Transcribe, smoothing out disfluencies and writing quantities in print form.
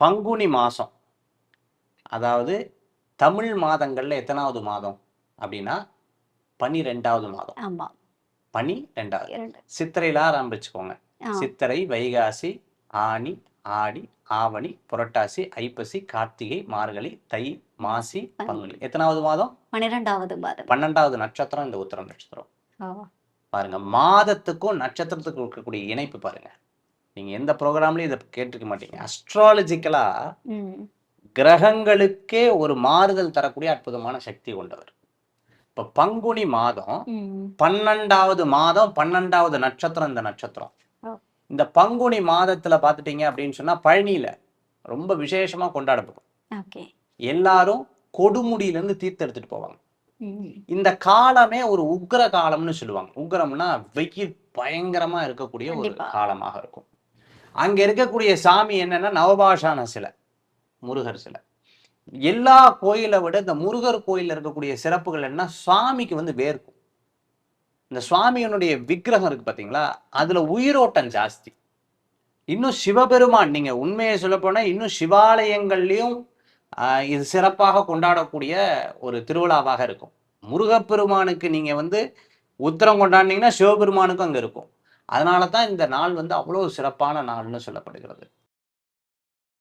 பங்குனி மாதம், அதாவது தமிழ் மாதங்களில் எத்தனாவது மாதம் அப்படின்னா 12வது மாதம். ஆமாம், 12வது. 2. சித்திரையில் ஆரம்பிச்சுக்கோங்க. சித்திரை, வைகாசி, ஆனி, ஆடி, ஆவணி, புரட்டாசி, ஐப்பசி, கார்த்திகை, மார்கழி, தை, மாசி, பங்குனி. எத்தனாவது மாதம்? 12வது மாதம். 12வது நட்சத்திரம் இந்த உத்திர நட்சத்திரம். பாருங்க, மாதத்துக்கும் நட்சத்திரத்துக்கும் இருக்கக்கூடிய இணைப்பு பாருங்க. நீங்க எந்த ப்ரோக்ராம்லயும் இதை கேட்டிருக்க மாட்டீங்க. அஸ்ட்ராலஜிக்கலா கிரகங்களுக்கே ஒரு மாறுதல் தரக்கூடிய அற்புதமான சக்தி கொண்டவர். இப்ப பங்குனி மாதம் 12வது மாதம், 12வது நட்சத்திரம் இந்த நட்சத்திரம். இந்த பங்குனி மாதத்துல பாத்துட்டீங்க அப்படின்னு சொன்னா பழனியில ரொம்ப விசேஷமா கொண்டாடப்படும். எல்லாரும் கொடுமுடியிலிருந்து தீர்த்து எடுத்துட்டு போவாங்க. இந்த காலமே ஒரு உக்ர காலம்னு சொல்லுவாங்க. உக்ரம்னா வெயில் பயங்கரமா இருக்கக்கூடிய ஒரு காலமாக இருக்கும். அங்க இருக்கக்கூடிய சாமி என்னன்னா நவபாஷான சிலை, முருகர் சிலை. எல்லா கோயிலை விட இந்த முருகர் கோயில்ல இருக்கக்கூடிய சிறப்புகள் என்ன, சுவாமிக்கு வந்து வேர்க்கும். இந்த சுவாமியினுடைய விக்கிரகம் இருக்கு பாத்தீங்களா, அதுல உயிரோட்டம் ஜாஸ்தி. இன்னும் சிவபெருமான், நீங்க உண்மையை சொல்ல போனா இன்னும் சிவாலயங்கள்லயும் இது சிறப்பாக கொண்டாடக்கூடிய ஒரு திருவிழாவாக இருக்கும். முருகப்பெருமானுக்கு நீங்க வந்து உத்திரம் கொண்டாடினீங்கன்னா சிவபெருமானுக்கும் அங்க இருக்கும். அதனால தான் இந்த நாள் வந்து அவ்வளவு சிறப்பான நாள்னு சொல்லப்படுகிறது.